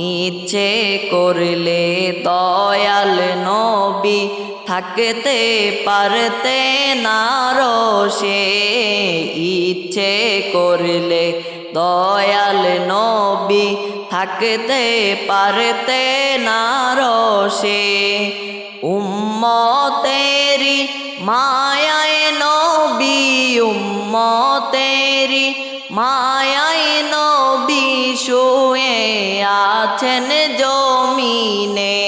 ইচ্ছে করলে দয়াল নবী থাকতে পারতে না রোষে। ইচ্ছে করলে দয়াল নবী থাকতে পারতে না রোষে। উম্মতেরি মায়ায় নবী, উম্মতেরি মায়ায় নবী শুয়ে আছেন জমিনে।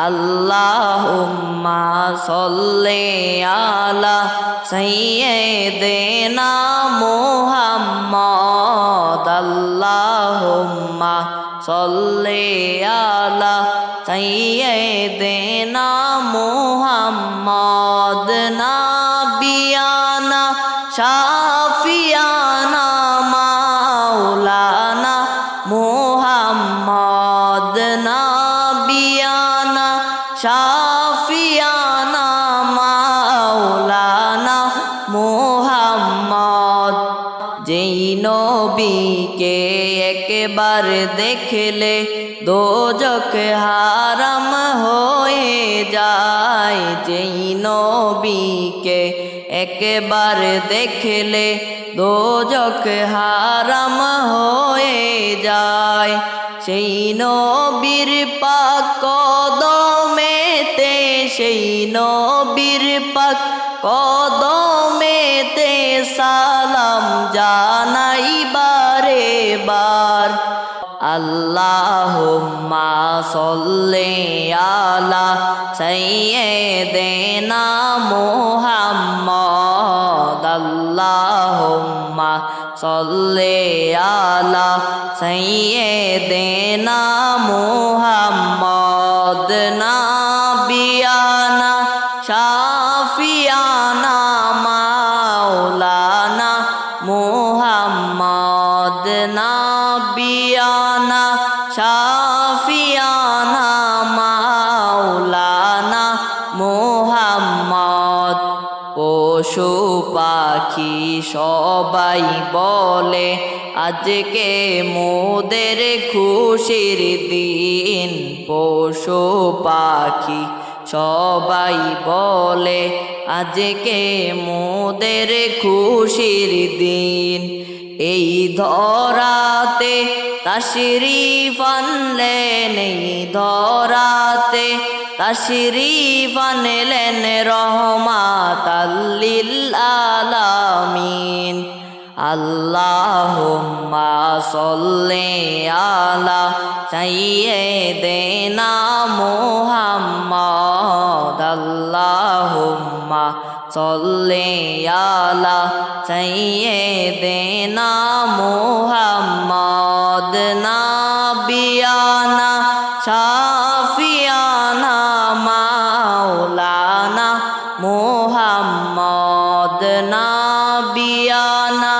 আল্লাহুম্মা সাল্লি আলা সাইয়্যিদিনা মুহাম্মদ। আল্লাহুম্মা সাল্লি আলা সাইয়্যিদিনা মুহাম্মদ। নাবিয়ানা শাফিয়ানা মাওলানা মুহাম্মদ। নাবিয়ানা শাফিয়ানা মাওলানা মুহাম্মদ। যেই নবীকে একবার দেখলে দোজখ হারাম হয়ে যায়। যেই নবীকে একবার দেখলে দোজখ হারাম হয়ে যায়। সেই নবীর পাক কদমেতে, সেই নবীর পাক কদমেতে সালাম জানাই বারে বার। আল্লাহুম্মা সাল্লি আলা সাইয়্যিদিনা মুহাম্মদ। আল্লাহুম্মা সাল্লি আলা সাইয়্যিদিনা মুহাম্মদ। নাবিয়ানা শাফিয়ানা মাওলানা মুহাম্মদ। নাবিয়ানা শাফিয়ানা মাওলানা মুহাম্মদ। পশু পাখি সবাই বলে আজকে মোদের খুশির দিন। পশু পাখি সবাই বলে আজকে মোদের খুশির দিন। এই ধরাতে তাশরীফ আনলেন, এই ধরাতে তাশরীফ আনলেন রহমাতাল লিল আলামিন। আল্লাহুম্মা সাল্লি আলা সাইয়্যিদিনা মুহাম্মদ। আল্লাহুম্মা সাল্লি আলা সাইয়্যিদিনা মুহাম্মদ। নাবিয়ানা শাফিয়ানা মাওলানা মুহাম্মদ। নাবিয়ানা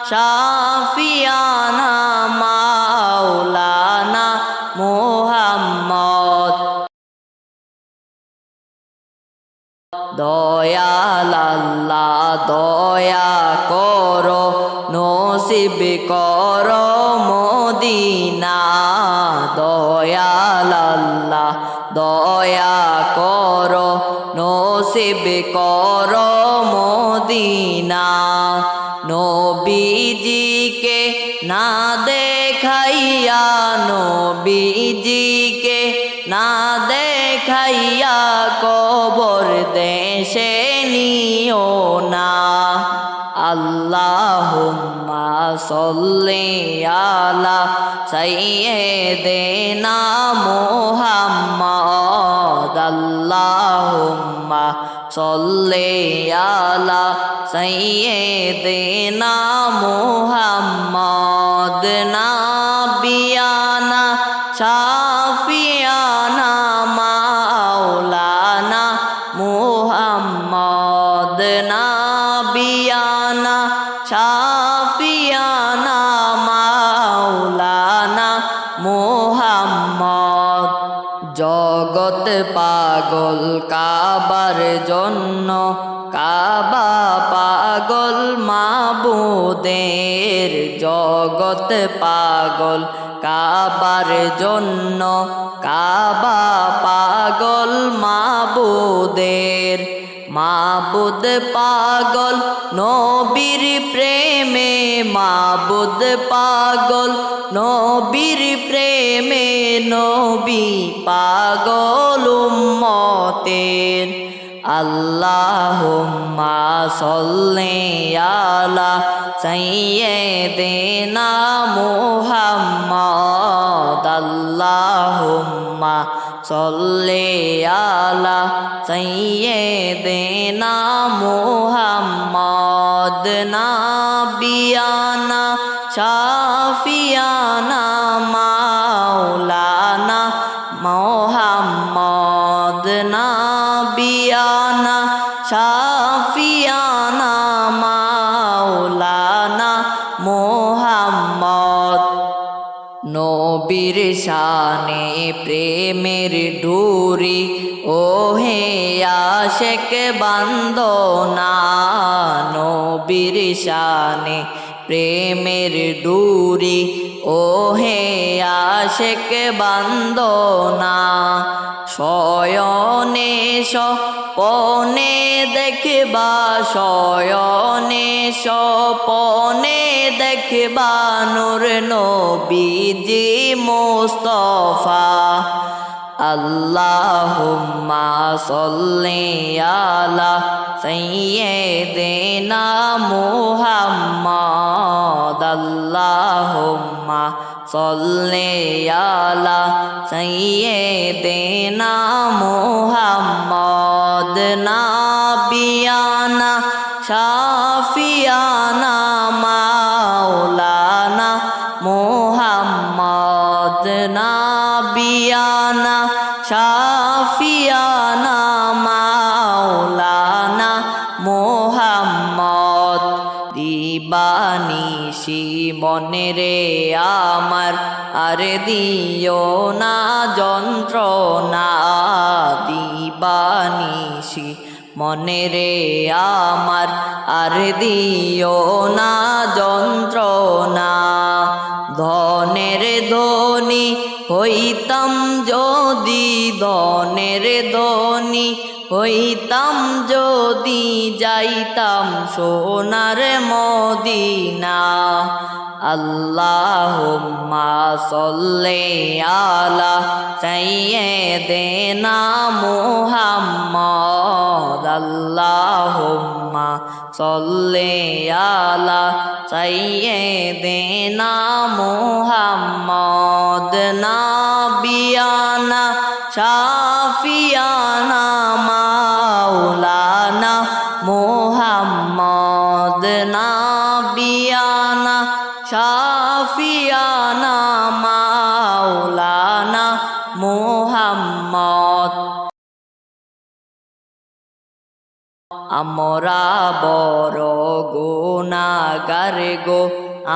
শাফিয়ানা মাওলানা মুহাম্মদ। দয়াল আল্লাহ দয়া করো, নসিব করো মদিনা। দয়াল আল্লাহ দয়া করো, নসিব করো মদিনা। নবীজিকে না দেখাইয়া, নবীজিকে না দেখাইয়া কবর দেশে নিও না। আল্লাহুম্মা সাল্লি আলা সাইয়্যিদিনা মুহাম্মদ। আল্লাহুম্মা সাল্লি আলা সাইয়্যিদিনা মুহাম্মদ। নাবিয়ানা শাফিয়ানা মাওলানা মুহাম্মদ। নাবিয়ানা শাফিয়ানা মাওলানা মুহাম্মদ। জগৎ পাগল কাবার জন্য, কাবা পাগল মাবুদের। জগৎ পাগল কাবার জন্য কাবা পাগল মাবুদের মাবুদ পাগল নবীর প্রেমে মাবুদ পাগল নবীর প্রেমে নবী পাগল উম্মতের আল্লাহুম্মা সাল্লি আলা সাইয়্যিদিনা মুহাম্মদ আল্লাহুম্মা সাল্লি আলা সাইয়্যিদিনা মুহাম্মদ নাবিয়ানা শাফিয়ানা মাওলানা মুহাম্মদ নাবিয়ানা শাফিয়ানা মাওলানা মুহাম্মদ নবীর শানে প্রেমের ডুরি ও হে আশিক বান্দনা নবীর শানে প্রেমের ডুরি ও হে আশিক বান্দনা শয়নে স্বপনে দেখবা শয়নে স্বপনে দেখবা নূর নবীজি মুস্তাফা আল্লাহুম্মা সাল্লি আলা সাইয়্যিদিনা মুহাম্মদ আল্লাহুম্মা সাল্লি আলা সাইয়্যিদিনা মুহাম্মদ নাবিয়ানা শাফিয়ানা মাওলানা মুহাম্মদ নাবিয়ানা শাফিয়ানা মাওলানা মুহাম্মদ দিবানিশি মনে রে আমার আর দিও না যন্ত্রণা দিবানিশি মনে রে আমার আর দিও না যন্ত্রণা ধনের ধনী হইতাম যদি ধনের ধনী হইতাম যদি যাইতাম সোনার মদিনা আল্লাহুম্মা সাল্লি আলা সাইয়্যিদিনা মুহাম্মদ আল্লাহুম্মা সাল্লি আলা সাইয়্যিদিনা মুহাম্মদ নাবিয়ানা শাফিয়ানা মাওলানা মুহাম্মদ নাবিয়ানা শাফিয়ানা মাওলানা মুহাম্মদ আমরা বড় গুনাহগার গো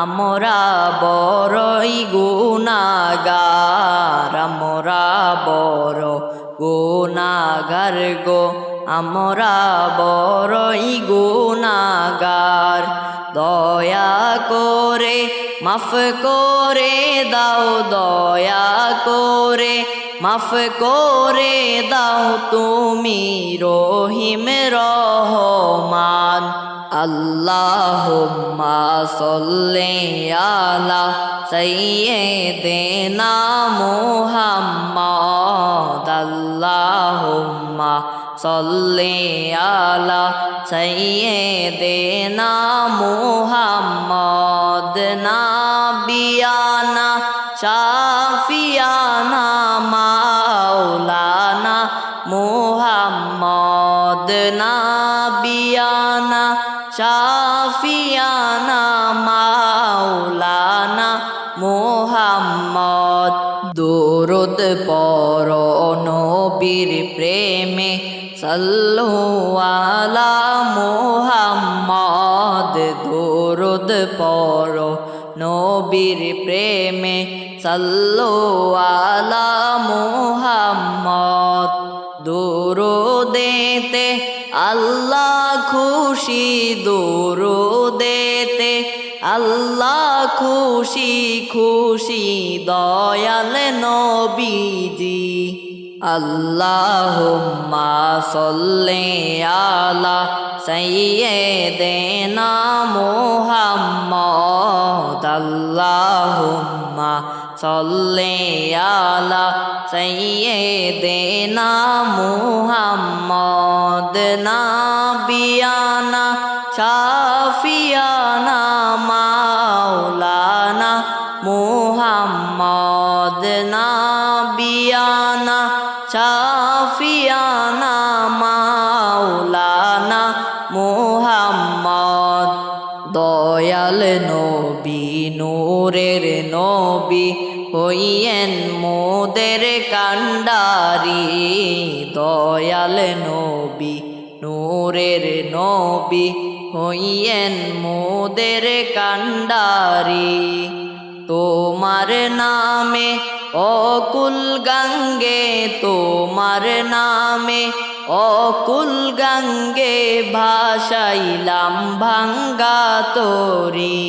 আমরা বড়ই গুনাহগার আমরা বড় গুনাহগার গো আমরা বড়ই গুনাহগার দয়া করে মাফ করে দাও দয়া করে মাফ করে দাও তুমি রহিম রহমান আল্লাহুম্মা সাল্লি আলা সাইয়্যিদিনা মুহাম্মদ আল্লাহুম্মা সাল্লি আলা সাইয়্যিদিনা মুহাম্মদ নাবিয়ানা শাফিয়ানা মাওলানা মুহাম্মদ নাবিয়ানা শাফিয়ানা মাওলানা মুহাম্মদ দুরুদ পড়ো নবীর প্রেমে সাল্লু আলা মুহাম্মদ দুরুদ পড়ো নবীর প্রেমে সাল্লু আলা মুহাম্মদ দুরুদেতে আল্লাহ খুশি দুরুদেতে আল্লাহ খুশি খুশি দয়াল নবীজি আল্লাহুম্মা সাল্লি আলা সাইয়্যিদিনা মুহাম্মদ আল্লাহুম্মা সাল্লি আলা সাইয়্যিদিনা মুহাম্মদ নাবিয়ানা শাফিয়ানা মাওলানা মুহাম্মদ নাবিয়ানা শাফিয়ানা মাওলানা মুহাম্মদ দয়াল নবী নূরের নবী হইয়েন মোদের কান্ডারি দয়াল নবী নূরের নবী হইয়েন মোদের কান্ডারি তোমার নামে অকুল গঙ্গে তোমার নামে অকুল গঙ্গে ভাসাইলাম ভাঙ্গা তরি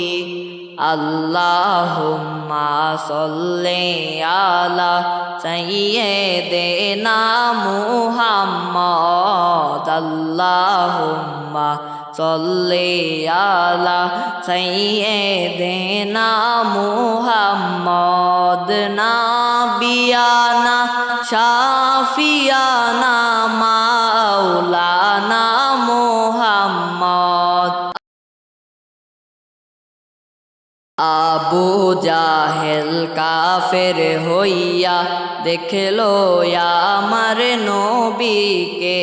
আল্লাহুম্মা সাল্লি আলা সাইয়্যিদিনা মুহাম্মদ আল্লাহুম্মা সাল্লি আলা সাইয়্যিদিনা মুহাম্মদ নাবিয়ানা শাফিয়ানা মাওলানা মুহাম্মদ আবু জাহেল কাফের হইয়া দেখলো আমার নবীকে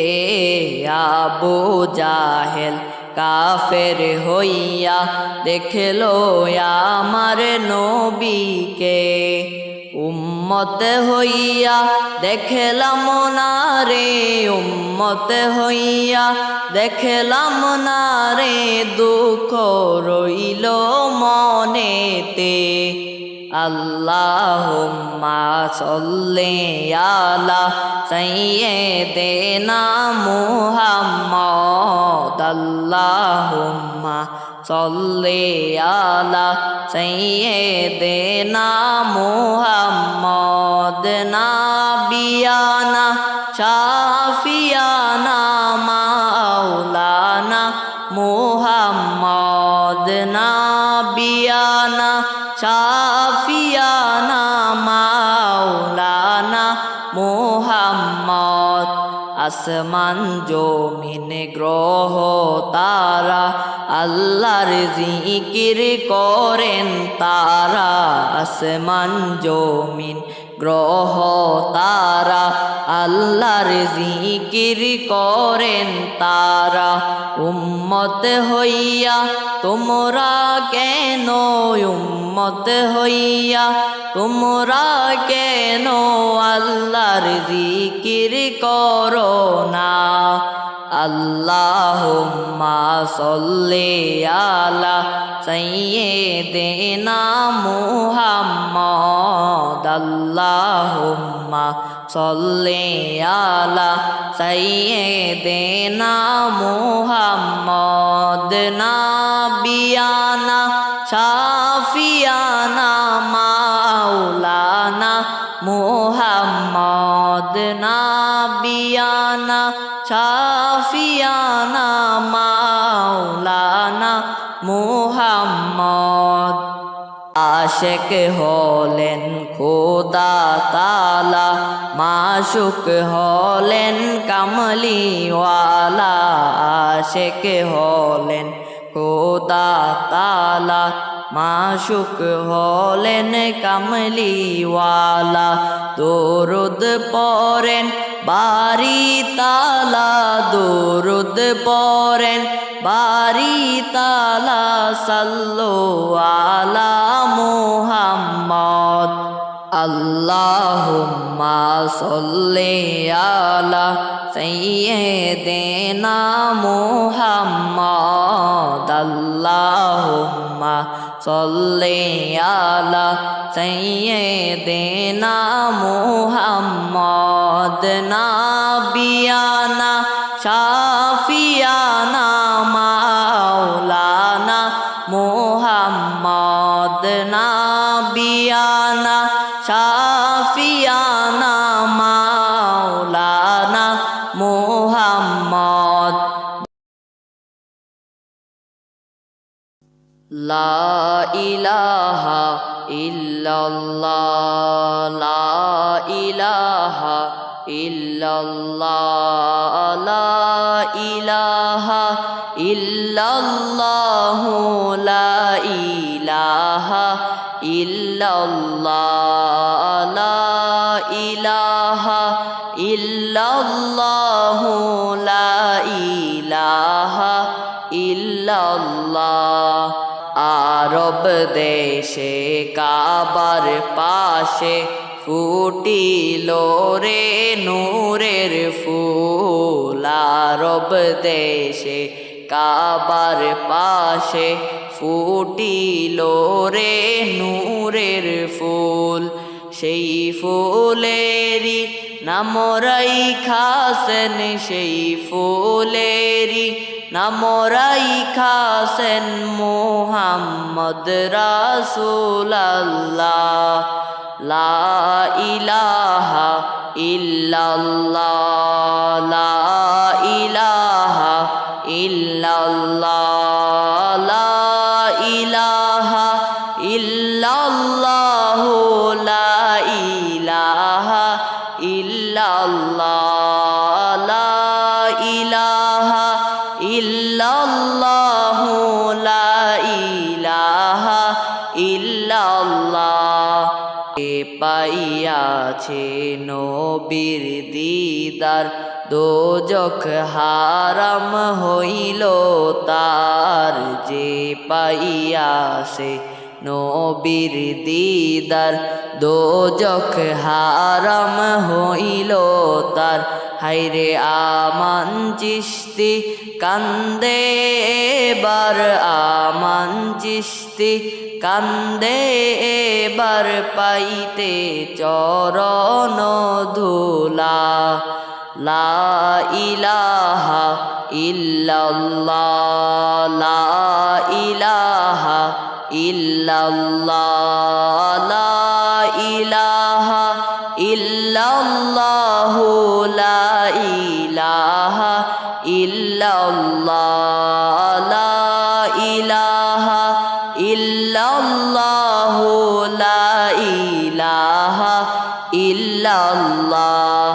আবু জাহেল কাফের হইয়া দেখলো আমার নবীকে উম্মত হইয়া দেখলাম না রে উম্মত হইয়া দেখলাম না রে দুঃখ রইল মনেতে আল্লাহুম্মা সাল্লি আলা সাইয়্যিদিনা মুহাম্মদ আল্লাহুম্মা সাল্লি আলা সাইয়্যিদিনা মুহাম্মদ নাবিয়ানা শাফিয়ানা মাওলানা মুহাম্মদ নাবিয়ানা শাফিয়ানা মাওলানা মুহাম্মদ আসমান জমিন গ্রহ তারা আল্লাহর জিকির করেন তারা আসমান জমিন গ্রহ তারা আল্লাহর জিকির করেন তারা উম্মত হইয়া তোমরা কেন উম্মত হইয়া তোমরা কেন আল্লাহর জিকির করো না আল্লাহুম্মা সাল্লি আলা সাইয়্যিদিনা মুহাম্মদ আল্লাহুম্মা সাল্লি আলা সাইয়্যিদিনা মুহাম্মদ নাবিয়ানা শাফিয়ানা মাওলানা মুহাম্মদ নাবিয়ানা শাফিয়ানা মাওলানা মুহাম্মদ আশিক হলেন খোদা তাআলা মাশুক হলেন কামলিওয়ালা আশিক হলেন খোদা তাআলা মাশুক হলেন কামলিওয়ালা দরুদ পড়েন বারি তালা দরুদ পড়েন বারি তালা সাল্লু আলা মুহাম্মদ আল্লাহুম্মা সাল্লি আলা সাইয়্যিদিনা মুহাম্মদ আল্লাহুম্মা সাল্লি আলা সাইয়্যিদিনা মুহাম্মদ নাবিয়ানা শাফিয়ানা মাওলানা মুহাম্মদ লা ইলাহা ইল্লাল্লাহ লা ইলাহা ইল্লাল্লাহ লা ইলাহা ইল্লাল্লাহ লা ইলাহা ইল্লাল্লাহ লা ইলাহা ইল্লাল্লাহ লা ইলাহা ইল্লাল্লাহ আরব দেশে কাবার পাশে ফুটিল রে নূরের ফুল আরব দেশে কাবার পাশে ফুটিল রে নূরের ফুল সেই ফুলেরি নাম রাইখাছেন সেই ফুলেরি নাম রাইখাছেন মুহাম্মদ রাসূলুল্লাহ লা ইলাহা ইল্লাল্লাহ লা ইলাহা ইল্লাল্লাহ লা ইলাহা ইল্লাল্লাহ লা ইলাহা ইল্লাল্লাহ লা ইলাহা ইল্লাল্লাহ লা ইলাহা ইল্লাল্লাহ এ পাইয়াছে নবীর দিদার দোজখ হারাম হইল তার যে পাইয়াছে নবীর দিদার দোজখ হারাম হইল তার হায়রে আমান চিশতি কান্দে এবার আমান চিশতি কান্দে এবার পাইতে চরণ ধুলা লা ইলাহা ইল্লাল্লাহ লা ইলাহা ইল্লাল্লাহ লা ইলাহা ইল্লাল্লাহ লা ইলাহা ইল্লাল্লাহ লা ইলাহা ইল্লাল্লাহ লা ইলাহা ইল্লাল্লাহ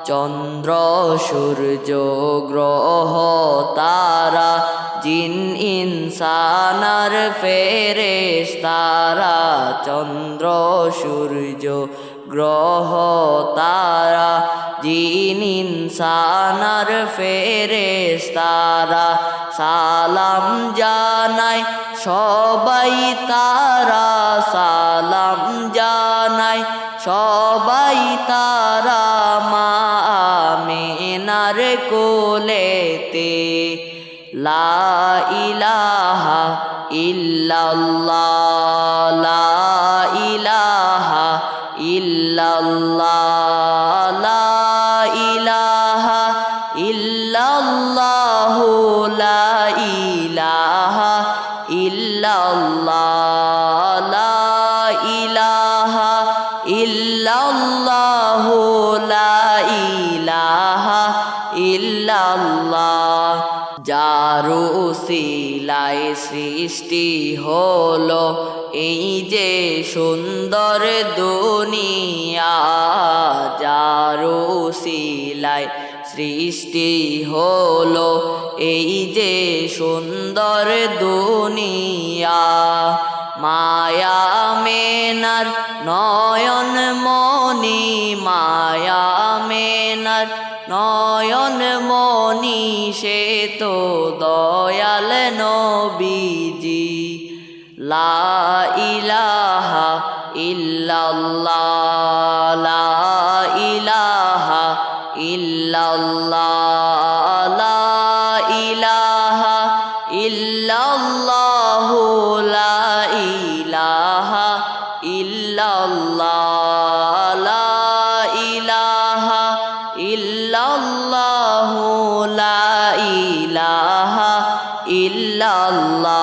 চন্দ্র সূর্য গ্রহ তারা জিন ইনসানার ফেরেশতারা চন্দ্র সূর্য গ্রহ তারা জিন ইনসানার ফেরেশতারা সালাম জানায় সবাই তারা সালাম জানায় সবাই তারা মা আমিনার কোলেতে লা ইলাহা ইল্লাল্লাহ লা ইলাহা ইল্লাল্লাহ লা ইলাহা ইল্লাল্লাহ লা ইলাহা ইল্লাল্লাহ লা ইলাহা ইল্লাল্লাহ লা ইলাহা ইল্লাল্লাহ যারু সিলায় সৃষ্টি হলো এই যে সুন্দর দুনিয়া যারু সিলায় সৃষ্টি হলো এই যে সুন্দর দুনিয়া মায়া মেনার নয়ন মনি মায়া মেনার নয়ন মনি সে তো দয়াল নবীজি লা ইলাহা ইল্লাল্লাহ লা ইলাহা ইল্লাল্লাহ লা ইলাহা ইল্লাল্লাহ লা ইলাহা ইল্লাল্লাহ লা ইলাহা ইল্লাল্লাহ লা ইলাহা ইল্লাল্লাহ